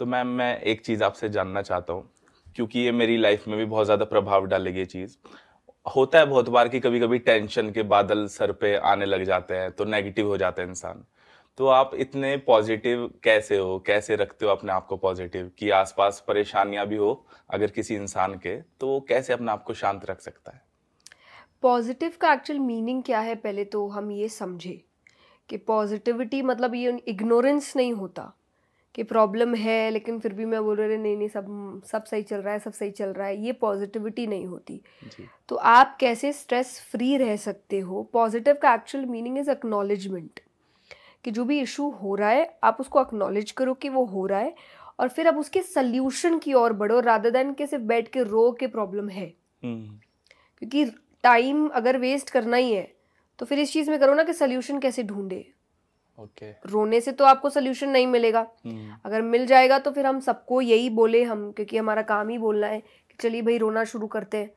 तो मैम मैं एक चीज़ आपसे जानना चाहता हूँ, क्योंकि ये मेरी लाइफ में भी बहुत ज़्यादा प्रभाव डालेगी ये चीज़। होता है बहुत बार कि कभी कभी टेंशन के बादल सर पे आने लग जाते हैं तो नेगेटिव हो जाता है इंसान। तो आप इतने पॉजिटिव कैसे हो, कैसे रखते हो अपने आप को पॉजिटिव कि आसपास परेशानियां भी हो अगर किसी इंसान के, तो वो कैसे अपने आप को शांत रख सकता है? पॉजिटिव का एक्चुअल मीनिंग क्या है, पहले तो हम ये समझे कि पॉजिटिविटी मतलब ये इग्नोरेंस नहीं होता कि प्रॉब्लम है लेकिन फिर भी मैं बोल रही नहीं नहीं सब सब सही चल रहा है, सब सही चल रहा है, ये पॉजिटिविटी नहीं होती। जी। तो आप कैसे स्ट्रेस फ्री रह सकते हो? पॉजिटिव का एक्चुअल मीनिंग इज एक्नॉलेजमेंट, कि जो भी इशू हो रहा है आप उसको एक्नॉलेज करो कि वो हो रहा है, और फिर अब उसके सल्यूशन की ओर बढ़ो रादर देन कि सिर्फ बैठ के रो के प्रॉब्लम है। हम्म। क्योंकि टाइम अगर वेस्ट करना ही है तो फिर इस चीज़ में करो ना कि सल्यूशन कैसे ढूंढे। ओके। रोने से तो आपको सल्यूशन नहीं मिलेगा। हम्म। अगर मिल जाएगा तो फिर हम सबको यही बोले, हम क्योंकि हमारा काम ही बोलना है कि चलिए भाई रोना शुरू करते हैं,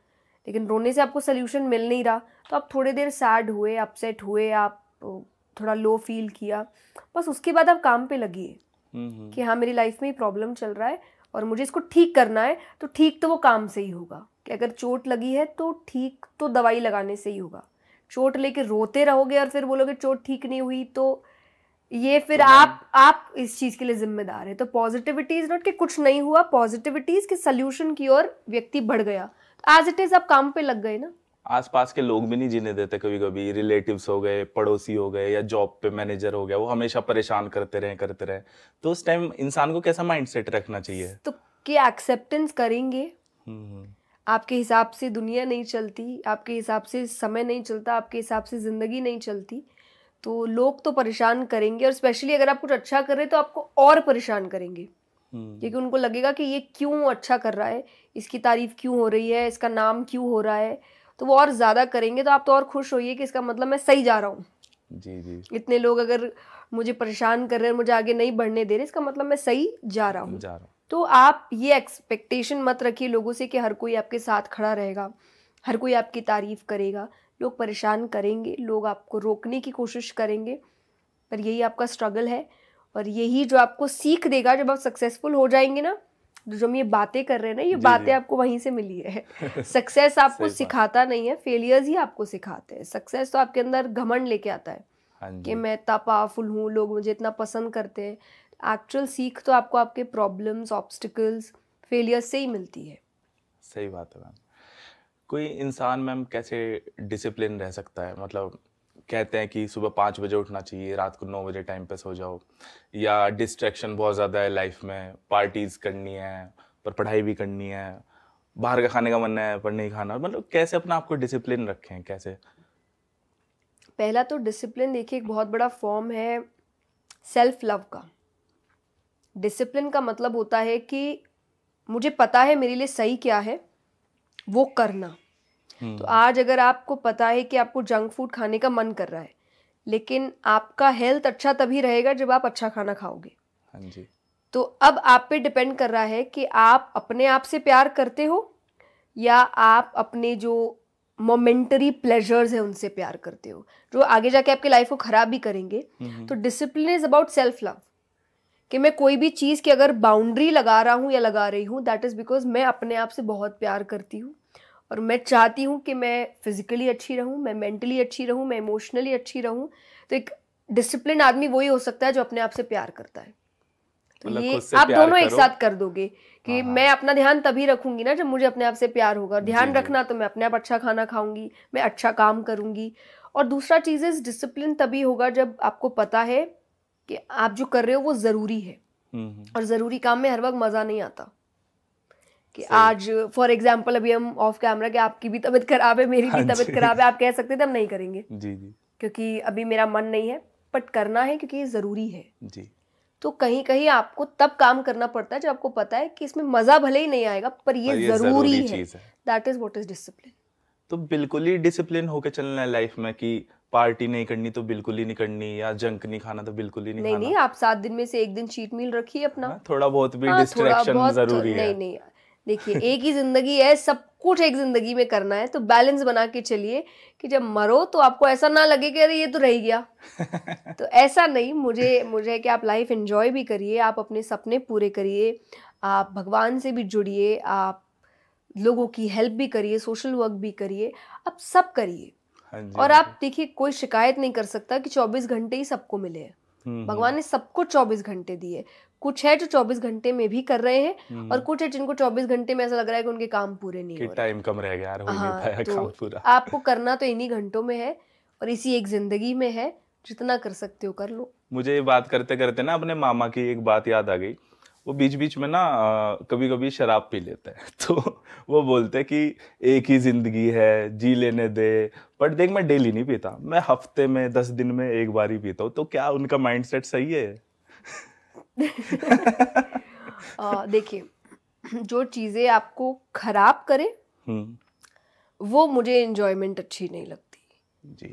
लेकिन रोने से आपको सल्यूशन मिल नहीं रहा तो आप थोड़ी देर सैड हुए, अपसेट हुए, आप थोड़ा लो फील किया, बस उसके बाद आप काम पे लगिए कि हाँ मेरी लाइफ में ही प्रॉब्लम चल रहा है और मुझे इसको ठीक करना है। तो ठीक तो वो काम से ही होगा कि अगर चोट लगी है तो ठीक तो दवाई लगाने से ही होगा। चोट लेके रोते रहोगे और फिर बोलोगे चोट ठीक नहीं हुई, तो ये फिर तो आप इस चीज के लिए जिम्मेदार है। तो पॉजिटिविटी इज नॉट कि कुछ नहीं हुआ, पॉजिटिविटी इज कि सोल्यूशन की ओर व्यक्ति बढ़ गया, तो एज इट इज आप काम पे लग गए ना। आसपास के लोग भी नहीं जीने देते, कभी कभी रिलेटिव्स हो गए, पड़ोसी हो गए, या जॉब पे मैनेजर हो गया, वो हमेशा परेशान करते रहे। तो उस टाइम इंसान को कैसा माइंडसेट रखना चाहिए? तो कि एक्सेप्टेंस करेंगे। हम्म। आपके हिसाब से दुनिया नहीं चलती, आपके हिसाब से समय नहीं चलता, आपके हिसाब से ज़िंदगी नहीं चलती, तो लोग तो परेशान करेंगे, और स्पेशली अगर आप कुछ अच्छा कर रहे हैं तो आपको और परेशान करेंगे क्योंकि उनको लगेगा कि ये क्यों अच्छा कर रहा है, इसकी तारीफ क्यों हो रही है, इसका नाम क्यों हो रहा है, तो वो और ज़्यादा करेंगे। तो आप तो और खुश होइए कि इसका मतलब मैं सही जा रहा हूँ। जी जी। इतने लोग अगर मुझे परेशान कर रहे हैं, मुझे आगे नहीं बढ़ने दे रहे, इसका मतलब मैं सही जा रहा हूँ। जा रहा हूँ। तो आप ये एक्सपेक्टेशन मत रखिए लोगों से कि हर कोई आपके साथ खड़ा रहेगा, हर कोई आपकी तारीफ करेगा। लोग परेशान करेंगे, लोग आपको रोकने की कोशिश करेंगे, पर यही आपका स्ट्रगल है और यही जो आपको सीख देगा जब आप सक्सेसफुल हो जाएंगे ना। जो हम ये बातें कर रहे हैं ना, ये जी बातें जी। आपको वहीं से मिली है। सक्सेस आपको सही बात। सिखाता नहीं है, फेलियर्स ही आपको सिखाते हैं। सक्सेस तो आपके अंदर घमंड लेके आता है हाँ कि जी। मैं इतना पावरफुल हूँ, लोग मुझे इतना पसंद करते हैं। एक्चुअल सीख तो आपको आपके प्रॉब्लम्स, ऑब्स्टिकल्स, फेलियर्स से ही मिलती है। सही बात है मैम। कोई इंसान मैम कैसे डिसिप्लिन रह सकता है? मतलब कहते हैं कि सुबह 5 बजे उठना चाहिए, रात को 9 बजे टाइम पे सो जाओ, या डिस्ट्रैक्शन बहुत ज़्यादा है लाइफ में, पार्टीज करनी है पर पढ़ाई भी करनी है, बाहर का खाने का मन है पर नहीं खाना, मतलब कैसे अपना आपको डिसिप्लिन रखें कैसे? पहला तो डिसिप्लिन देखिए एक बहुत बड़ा फॉर्म है सेल्फ लव का। डिसिप्लिन का मतलब होता है कि मुझे पता है मेरे लिए सही क्या है, वो करना। तो आज अगर आपको पता है कि आपको जंक फूड खाने का मन कर रहा है, लेकिन आपका हेल्थ अच्छा तभी रहेगा जब आप अच्छा खाना खाओगे। हाँ जी। तो अब आप पे डिपेंड कर रहा है कि आप अपने आप से प्यार करते हो या आप अपने जो मोमेंटरी प्लेजर्स है उनसे प्यार करते हो, जो आगे जाके आपकी लाइफ को खराब भी करेंगे। तो discipline is about self love, कि मैं कोई भी चीज़ की अगर बाउंड्री लगा रहा हूँ या लगा रही हूँ, दैट इज़ बिकॉज मैं अपने आप से बहुत प्यार करती हूँ और मैं चाहती हूँ कि मैं फिजिकली अच्छी रहूँ, मैं मेंटली अच्छी रहूँ, मैं इमोशनली अच्छी रहूँ। तो एक डिसिप्लिन आदमी वही हो सकता है जो अपने आप से प्यार करता है। तो मतलब ये खुद से आप प्यार दोनों एक करो। साथ कर दोगे कि हाँ हाँ। मैं अपना ध्यान तभी रखूंगी ना जब मुझे अपने आप से प्यार होगा। और जी ध्यान जी। रखना तो मैं अपने आप अच्छा खाना खाऊंगी, मैं अच्छा काम करूंगी। और दूसरा चीज़ इज डिसिप्लिन तभी होगा जब आपको पता है कि आप जो कर रहे हो वो ज़रूरी है। और ज़रूरी काम में हर वक्त मज़ा नहीं आता कि सही। आज फॉर एग्जाम्पल अभी हम ऑफ कैमरा कि आपकी भी तबीयत खराब है, मेरी हाँ भी तबीयत जी। खराब है, आप कह सकते थे हम नहीं करेंगे जी जी। क्योंकि अभी मेरा मन नहीं है, बट करना है क्योंकि ये ज़रूरी है। जी। तो कहीं कहीं आपको तब काम करना पड़ता है जब आपको पता है कि इसमें मज़ा भले ही नहीं आएगा पर ये पर ये जरूरी ज़रूरी है। चीज है। That is what is discipline. तो बिल्कुल ही डिसिप्लिन होके चलना है लाइफ में कि पार्टी नहीं करनी तो बिल्कुल ही नहीं करनी, या जंक नहीं खाना तो बिल्कुल ही नहीं नहीं नहीं, खाना, आप 7 दिन में से एक दिन चीट मील रखिए है अपना। ना? थोड़ा बहुत भी हाँ थोड़ा डिस्ट्रैक्शन बहुत जरूरी है। नहीं नहीं, देखिए एक ही ज़िंदगी है, सबको कुछ एक जिंदगी में करना है तो बैलेंस बना के चलिए कि जब मरो तो आपको ऐसा ना लगे कि अरे ये तो रह गया। तो ऐसा नहीं, मुझे है कि आप लाइफ एंजॉय भी करिए, आप अपने सपने पूरे करिए, आप भगवान से भी जुड़िए, आप लोगों की हेल्प भी करिए, सोशल वर्क भी करिए, आप सब करिए। हाँ जी, और हाँ आप देखिए कोई शिकायत नहीं कर सकता कि 24 घंटे ही सबको मिले हैं। भगवान ने सबको 24 घंटे दिए। कुछ है जो 24 घंटे में भी कर रहे हैं और कुछ है जिनको 24 घंटे में ऐसा लग रहा है कि उनके काम पूरे नहीं कि हो रहे। टाइम कम रह गया यार, हो ही नहीं हाँ, पाया तो काम पूरा। आपको करना तो इन्हीं घंटों में है और इसी एक जिंदगी में है, जितना कर सकते हो कर लो। मुझे ये बात करते करते ना अपने मामा की एक बात याद आ गई। वो बीच बीच में ना कभी कभी शराब पी लेते हैं तो वो बोलते हैं कि एक ही जिंदगी है, जी लेने दे। बट देख, मैं डेली नहीं पीता, मैं हफ्ते में 10 दिन में एक बार ही पीता हूँ। तो क्या उनका माइंडसेट सही है? देखिए, जो चीजें आपको खराब करे वो मुझे एंजॉयमेंट अच्छी नहीं लगती जी।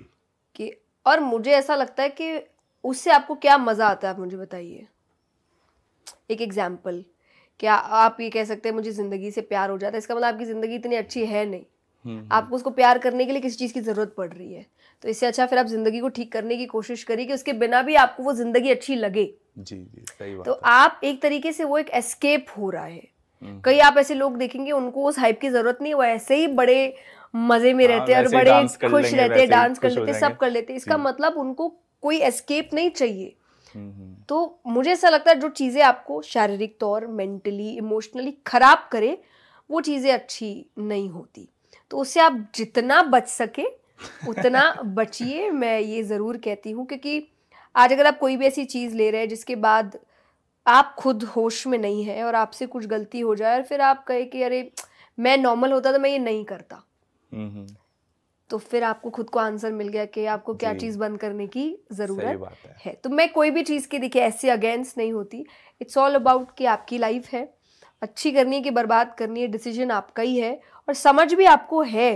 कि, और मुझे ऐसा लगता है कि उससे आपको क्या मजा आता है, आप मुझे बताइए। एक एग्जाम्पल, क्या आप ये कह सकते हैं मुझे जिंदगी से प्यार हो जाता है, इसका मतलब आपकी जिंदगी इतनी अच्छी है नहीं, आपको उसको प्यार करने के लिए किसी चीज की जरूरत पड़ रही है। तो इससे अच्छा फिर आप जिंदगी को ठीक करने की कोशिश करिए कि उसके बिना भी आपको वो जिंदगी अच्छी लगे। जी जी, सही बात तो है। आप एक तरीके से वो एक एस्केप हो रहा है। कई आप ऐसे लोग देखेंगे उनको उस हाइप की जरूरत नहीं, वो ऐसे ही बड़े मजे में रहते हैं और वैसे ही बड़े डांस कर खुश लेंगे, रहते हैं, वैसे ही डांस कर खुश हो लेते हैं, जाएंगे। सब कर लेते हैं। इसका जी। मतलब उनको कोई एस्केप नहीं चाहिए। तो मुझे ऐसा लगता है जो चीजें आपको शारीरिक तौर, मेंटली, इमोशनली खराब करे वो चीजें अच्छी नहीं होती। तो उससे आप जितना बच सके उतना बचिए, मैं ये जरूर कहती हूँ। क्योंकि आज अगर आप कोई भी ऐसी चीज ले रहे हैं जिसके बाद आप खुद होश में नहीं है और आपसे कुछ गलती हो जाए और फिर आप कहे कि अरे मैं नॉर्मल होता तो मैं ये नहीं करता, तो फिर आपको खुद को आंसर मिल गया कि आपको क्या जी। चीज़ बंद करने की सही ज़रूरत बात है। है। तो मैं कोई भी चीज़ की देखिए ऐसे अगेंस्ट नहीं होती। इट्स ऑल अबाउट कि आपकी लाइफ है, अच्छी करनी है कि बर्बाद करनी है, डिसीजन आपका ही है और समझ भी आपको है।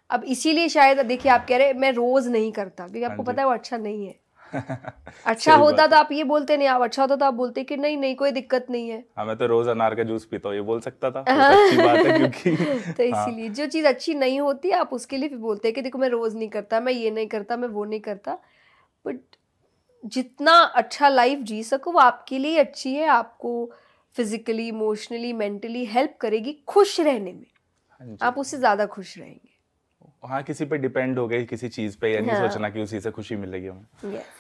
अब इसीलिए शायद देखिए आप कह रहे हैं मैं रोज़ नहीं करता, क्योंकि हाँ आपको जी। पता है वो अच्छा नहीं है। अच्छा सही होता बात तो है। आप ये बोलते नहीं, आप अच्छा होता तो आप बोलते कि नहीं नहीं कोई दिक्कत नहीं है। हाँ, मैं तो रोज अनार का जूस पीता हूँ, ये बोल सकता था, वो तो अच्छी बात है क्योंकि तो हाँ। इसीलिए जो चीज़ अच्छी नहीं होती आप उसके लिए फिर बोलते हैं कि देखो मैं रोज़ नहीं करता, मैं ये नहीं करता, मैं वो नहीं करता। बट जितना अच्छा लाइफ जी सको वो आपके लिए अच्छी है, आपको फिजिकली, इमोशनली, मेंटली हेल्प करेगी खुश रहने में। हाँ जी। आप उससे ज़्यादा खुश रहेंगे। हाँ, किसी पे डिपेंड हो गए किसी चीज पे, या नहीं हाँ। सोचना कि उसी से खुशी मिलेगी हमें। यस।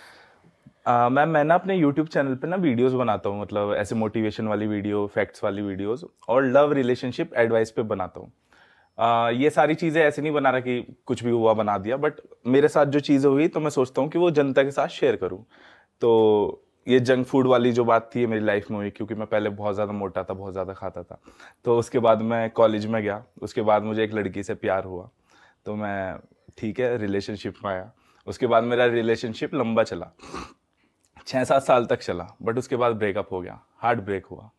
मैम, मैं ना अपने यूट्यूब चैनल पे ना वीडियोस बनाता हूँ, मतलब ऐसे मोटिवेशन वाली वीडियो, फैक्ट्स वाली वीडियोस और लव रिलेशनशिप एडवाइस पे बनाता हूँ। ये सारी चीज़ें ऐसे नहीं बना रहा कि कुछ भी हुआ बना दिया, बट मेरे साथ जो चीज़ें हुई तो मैं सोचता हूँ कि वो जनता के साथ शेयर करूँ। तो ये जंक फूड वाली जो बात थी ये मेरी लाइफ में हुई, क्योंकि मैं पहले बहुत ज़्यादा मोटा था, बहुत ज़्यादा खाता था। तो उसके बाद मैं कॉलेज में गया, उसके बाद मुझे एक लड़की से प्यार हुआ, तो मैं ठीक है रिलेशनशिप में आया। उसके बाद मेरा रिलेशनशिप लंबा चला, 6-7 साल तक चला, बट उसके बाद ब्रेकअप हो गया, हार्ट ब्रेक हुआ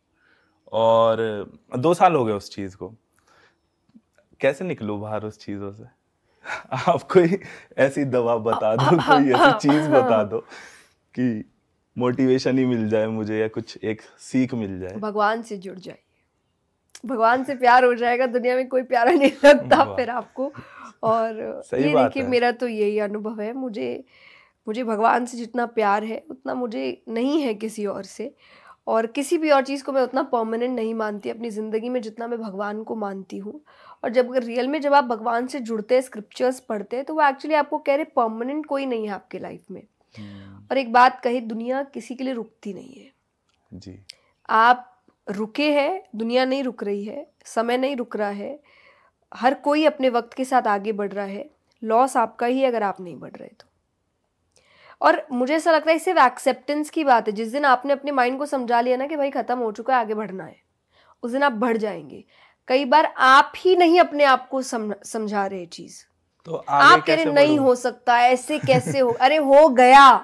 और 2 साल हो गए उस चीज़ को। कैसे निकलूं बाहर उस चीज़ों से? आप कोई ऐसी दवा बता दो, कोई ऐसी चीज़ बता दो कि मोटिवेशन ही मिल जाए मुझे, या कुछ एक सीख मिल जाए। भगवान से जुड़ जाइए, भगवान से प्यार हो जाएगा, दुनिया में कोई प्यारा नहीं लगता वाह। फिर आपको। और सही ये बात देखिए है। मेरा तो यही अनुभव है, मुझे भगवान से जितना प्यार है उतना मुझे नहीं है किसी और से, और किसी भी और चीज़ को मैं उतना परमानेंट नहीं मानती अपनी ज़िंदगी में जितना मैं भगवान को मानती हूँ। और जब रियल में जब आप भगवान से जुड़ते हैं, स्क्रिप्चर्स पढ़ते हैं, तो वो एक्चुअली आपको कह रहे परमानेंट कोई नहीं है आपके लाइफ में। और एक बात कही, दुनिया किसी के लिए रुकती नहीं है जी। आप रुके हैं, दुनिया नहीं रुक रही है, समय नहीं रुक रहा है, हर कोई अपने वक्त के साथ आगे बढ़ रहा है। लॉस आपका ही है अगर आप नहीं बढ़ रहे तो। और मुझे ऐसा लगता है सिर्फ एक्सेप्टेंस की बात है। जिस दिन आपने अपने माइंड को समझा लिया ना कि भाई खत्म हो चुका है, आगे बढ़ना है, उस दिन आप बढ़ जाएंगे। कई बार आप ही नहीं अपने आप को समझा रहे चीज, तो आगे आप कह रहे कैसे नहीं बढ़ूं? हो सकता, ऐसे कैसे हो, अरे हो गया।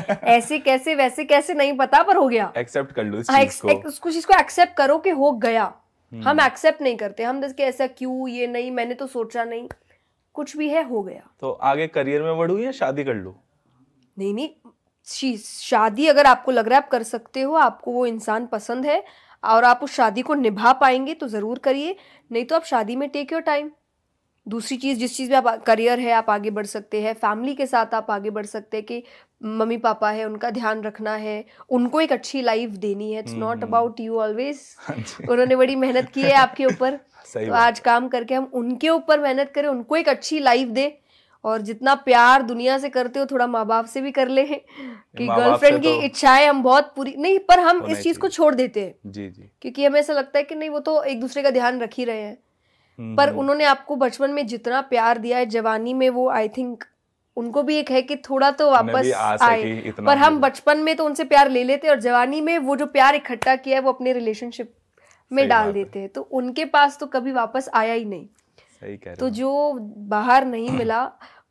ऐसे कैसे वैसे कैसे नहीं पता, पर हो गया। एक्सेप्ट कर लो इस हाँ, चीज को। उसको चीज को एक्सेप्ट करो कि हो गया। हम एक्सेप्ट नहीं करते, हम जैसे ऐसा क्यों, ये नहीं, मैंने तो सोचा नहीं, कुछ भी है, हो गया। तो आगे करियर में बढ़ूं या शादी कर लूं? नहीं, शादी अगर आपको लग रहा है आप कर सकते हो, आपको वो इंसान पसंद है, और आप उस शादी को निभा पाएंगे तो ज़रूर करिए, नहीं तो आप शादी में टेक योर टाइम। दूसरी चीज़, जिस चीज़ में आप करियर है आप आगे बढ़ सकते हैं, फैमिली के साथ आप आगे बढ़ सकते हैं कि मम्मी पापा है उनका ध्यान रखना है, उनको एक अच्छी लाइफ देनी है। It's not about you always. उन्होंने बड़ी मेहनत की है आपके ऊपर, तो आज काम करके हम उनके ऊपर मेहनत करें, उनको एक अच्छी लाइफ दे। और जितना प्यार दुनिया से करते हो थोड़ा माँ बाप से भी कर ले, कि गर्लफ्रेंड की इच्छाएं हम बहुत पूरी नहीं, पर हम इस चीज को छोड़ देते हैं जी जी, क्योंकि हमें ऐसा लगता है कि नहीं वो तो एक दूसरे का ध्यान रख ही रहे हैं। पर उन्होंने आपको बचपन में जितना प्यार दिया है, जवानी में वो आई थिंक उनको भी एक है कि थोड़ा तो वापस आए। पर हम बचपन में तो उनसे प्यार ले लेते हैं और जवानी में वो जो प्यार इकट्ठा किया है वो अपने रिलेशनशिप में डाल देते हैं, तो उनके पास तो कभी वापस आया ही नहीं। सही कह रहे तो जो बाहर नहीं मिला,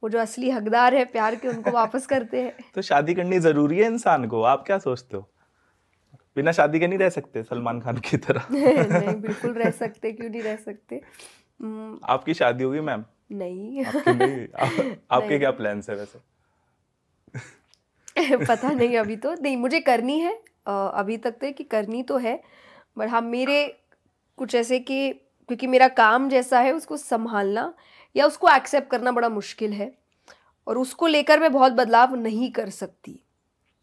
वो जो असली हकदार है प्यार के, उनको वापस करते हैं। तो शादी करनी जरूरी है इंसान को, आप क्या सोचते हो? बिना शादी के नहीं रह सकते सलमान खान की तरह? नहीं, बिल्कुल रह सकते, क्यों नहीं रह सकते। आपकी शादी होगी मैम? नहीं। आपकी नहीं? आपके क्या प्लान्स है वैसे? पता नहीं, अभी तो नहीं, मुझे करनी है। अभी तक तो कि करनी तो है, बट हाँ मेरे कुछ ऐसे कि क्योंकि मेरा काम जैसा है उसको संभालना या उसको एक्सेप्ट करना बड़ा मुश्किल है, और उसको लेकर मैं बहुत बदलाव नहीं कर सकती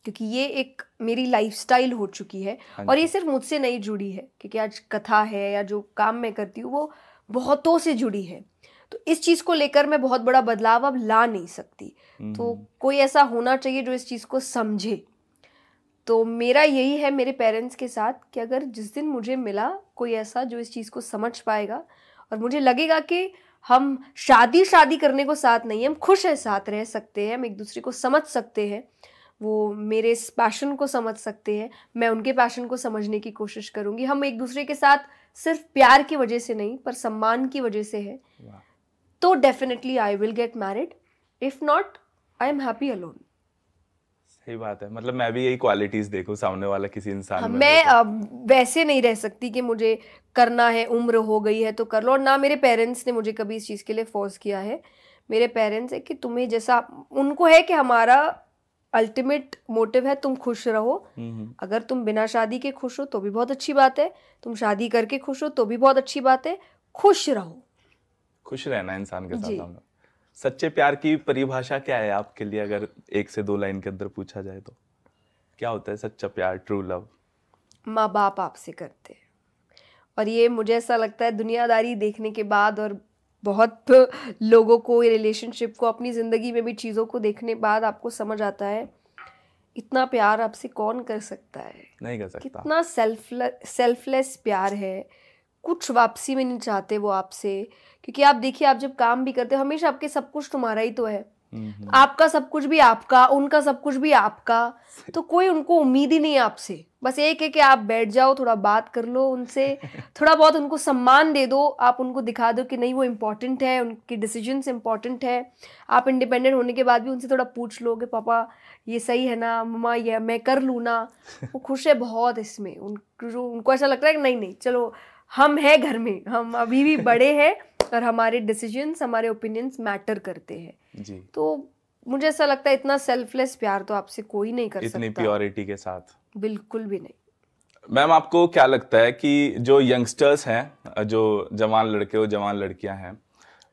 क्योंकि ये एक मेरी लाइफस्टाइल हो चुकी है। और ये सिर्फ मुझसे नहीं जुड़ी है, क्योंकि आज कथा है या जो काम मैं करती हूँ वो बहुतों से जुड़ी है, तो इस चीज़ को लेकर मैं बहुत बड़ा बदलाव अब ला नहीं सकती। तो कोई ऐसा होना चाहिए जो इस चीज़ को समझे। तो मेरा यही है मेरे पेरेंट्स के साथ कि अगर जिस दिन मुझे मिला कोई ऐसा जो इस चीज़ को समझ पाएगा और मुझे लगेगा कि हम शादी करने को साथ नहीं है, हम खुश है, साथ रह सकते हैं, हम एक दूसरे को समझ सकते हैं, वो मेरे इस पैशन को समझ सकते हैं, मैं उनके पैशन को समझने की कोशिश करूँगी, हम एक दूसरे के साथ सिर्फ प्यार की वजह से नहीं पर सम्मान की वजह से है, तो definitely I will get married. If not, I am happy alone. सही बात है, मतलब मैं भी यही क्वालिटीज देखूं सामने वाला किसी इंसान में। मैं वैसे नहीं रह सकती कि मुझे करना है, उम्र हो गई है तो कर लो, और ना मेरे पेरेंट्स ने मुझे कभी इस चीज़ के लिए फोर्स किया है। मेरे पेरेंट्स है कि तुम्हें जैसा, उनको है कि हमारा अल्टीमेट मोटिव है तुम खुश रहो। अगर तुम बिना शादी के खुश हो तो भी बहुत अच्छी बात है, तुम शादी करके खुश हो तो भी बहुत अच्छी बात है, खुश रहो। खुश रहना इंसान के साथ। सच्चे प्यार की परिभाषा क्या है आपके लिए, अगर 1 से 2 लाइन के अंदर पूछा जाए तो क्या होता है सच्चा प्यार, ट्रू लव? माँ बाप आपसे करते हैं, और ये मुझे ऐसा लगता है दुनियादारी देखने के बाद और बहुत लोगों को, ये रिलेशनशिप को, अपनी ज़िंदगी में भी चीज़ों को देखने बाद आपको समझ आता है इतना प्यार आपसे कौन कर सकता है, नहीं कर सकता। कितना सेल्फलेस प्यार है, कुछ वापसी में नहीं चाहते वो आपसे। क्योंकि आप देखिए, आप जब काम भी करते हो हमेशा आपके सब कुछ तुम्हारा ही तो है, आपका सब कुछ भी आपका, उनका सब कुछ भी आपका, तो कोई उनको उम्मीद ही नहीं है आपसे। बस एक है कि आप बैठ जाओ, थोड़ा बात कर लो उनसे, थोड़ा बहुत उनको सम्मान दे दो, आप उनको दिखा दो कि नहीं वो इम्पोर्टेंट है, उनके डिसीजंस इम्पोर्टेंट है। आप इंडिपेंडेंट होने के बाद भी उनसे थोड़ा पूछ लो कि पापा ये सही है ना, मम्मा ये मैं कर लूँ ना। वो खुश है बहुत इसमें, उनको ऐसा लगता है कि नहीं चलो हम हैं घर में, हम अभी भी बड़े हैं और हमारे डिसीजंस, हमारे ओपिनियंस मैटर करते हैं जी। तो मुझे ऐसा लगता है इतना सेल्फलेस प्यार तो आपसे कोई नहीं कर सकता, इतनी प्योरिटी के साथ बिल्कुल भी नहीं। मैम आपको क्या लगता है कि जो यंगस्टर्स हैं, जो जवान लड़के और जवान लड़कियां हैं,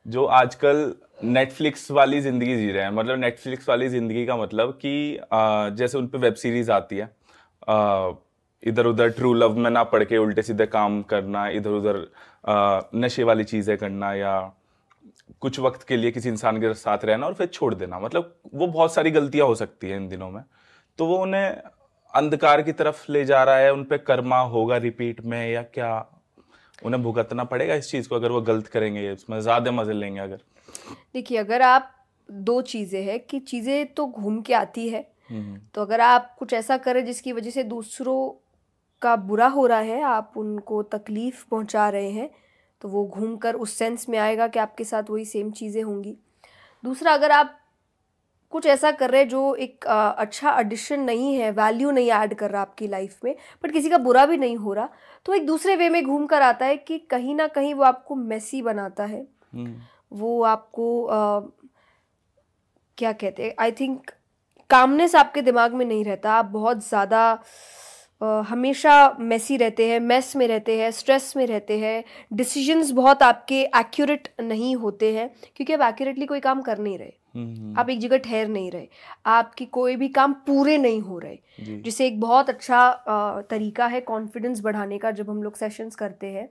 जो आजकल नेटफ्लिक्स वाली जिंदगी जी रहे हैं, मतलब नेटफ्लिक्स वाली जिंदगी का मतलब कि जैसे उन पे वेब सीरीज आती है, इधर उधर ट्रू लव में ना पड़ के उल्टे सीधे काम करना, इधर उधर नशे वाली चीजें करना, या कुछ वक्त के लिए किसी इंसान के साथ रहना और फिर छोड़ देना, मतलब वो बहुत सारी गलतियां हो सकती हैं इन दिनों में, तो वो उन्हें अंधकार की तरफ ले जा रहा है। उन पे कर्मा होगा रिपीट में, या क्या उन्हें भुगतना पड़ेगा इस चीज को अगर वो गलत करेंगे, उसमें ज्यादा मजे लेंगे? अगर देखिए, अगर आप, दो चीजें हैं कि चीजें तो घूम के आती है, तो अगर आप कुछ ऐसा करें जिसकी वजह से दूसरों का बुरा हो रहा है, आप उनको तकलीफ पहुंचा रहे हैं, तो वो घूमकर उस सेंस में आएगा कि आपके साथ वही सेम चीज़ें होंगी। दूसरा, अगर आप कुछ ऐसा कर रहे हैं जो एक अच्छा एडिशन नहीं है, वैल्यू नहीं ऐड कर रहा आपकी लाइफ में, बट किसी का बुरा भी नहीं हो रहा, तो एक दूसरे वे में घूम कर आता है कि कहीं ना कहीं वो आपको मेसी बनाता है। वो आपको क्या कहते हैं, आई थिंक कामनेस आपके दिमाग में नहीं रहता, आप बहुत ज़्यादा हमेशा मेसी रहते हैं, मेस में रहते हैं, स्ट्रेस में रहते हैं, डिसीजंस बहुत आपके एक्यूरेट नहीं होते हैं क्योंकि आप एक्यूरेटली कोई काम कर नहीं रहे, आप एक जगह ठहर नहीं रहे, आपकी कोई भी काम पूरे नहीं हो रहे। जिसे एक बहुत अच्छा तरीका है कॉन्फिडेंस बढ़ाने का, जब हम लोग सेशंस करते हैं,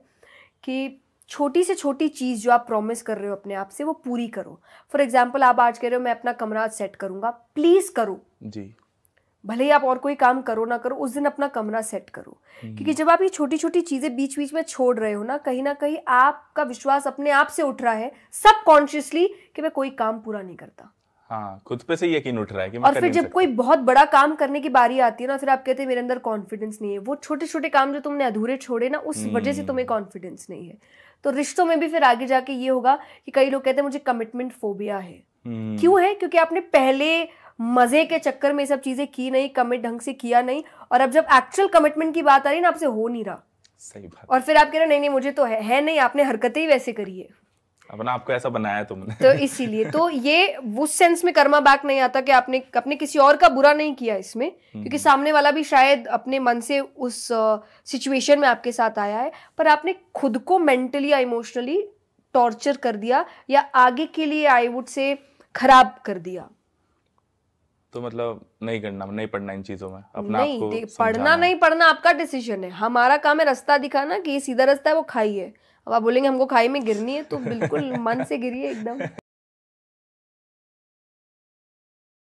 कि छोटी से छोटी चीज़ जो आप प्रॉमिस कर रहे हो अपने आप से वो पूरी करो। फॉर एग्जाम्पल, आप आज कह रहे हो मैं अपना कमरा सेट करूँगा, प्लीज़ करो जी। भले ही आप और कोई काम करो ना करो, उस दिन अपना कमरा सेट करो। क्योंकि जब आप ये छोटी छोटी चीज़ें बीच बीच में छोड़ रहे हो ना कहीं आपका विश्वास अपने आप से उठ रहा है सबकॉन्शियसली कि मैं कोई काम पूरा नहीं करता। हाँ, खुद पे से यकीन उठ रहा है कि मैं और फिर जब कोई बहुत बड़ा काम करने की बारी आती है ना, फिर आप कहते हैं मेरे अंदर कॉन्फिडेंस नहीं है। वो छोटे छोटे काम जो तुमने अधूरे छोड़े ना, उस वजह से तुम्हें कॉन्फिडेंस नहीं है। तो रिश्तों में भी फिर आगे जाके ये होगा कि कई लोग कहते हैं मुझे कमिटमेंट फोबिया है। क्यों है? क्योंकि आपने पहले मजे के चक्कर में सब चीजें की नहीं, कमिट ढंग से किया नहीं, और अब जब एक्चुअल कमिटमेंट की बात आ रही है ना, आपसे हो नहीं रहा। सही बात। और फिर आप कह रहे नहीं नहीं मुझे तो है नहीं, आपने हरकतें ही वैसे करी है, अपना आपको ऐसा बनाया तुमने। तो इसीलिए तो ये उस सेंस में कर्मा बैक नहीं आता कि आपने अपने किसी और का बुरा नहीं किया इसमें, क्योंकि सामने वाला भी शायद अपने मन से उस सिचुएशन में आपके साथ आया है, पर आपने खुद को मेंटली या इमोशनली टॉर्चर कर दिया या आगे के लिए आई वुड से खराब कर दिया। तो मतलब नहीं करना, नहीं पढ़ना इन चीजों में, अपना नहीं आपको पढ़ना नहीं पढ़ना आपका डिसीजन है। हमारा काम है रास्ता दिखाना कि ये सीधा रास्ता है, वो खाई है। अब आप बोलेंगे हमको खाई में गिरनी है, तो बिल्कुल मन से गिरिए एकदम।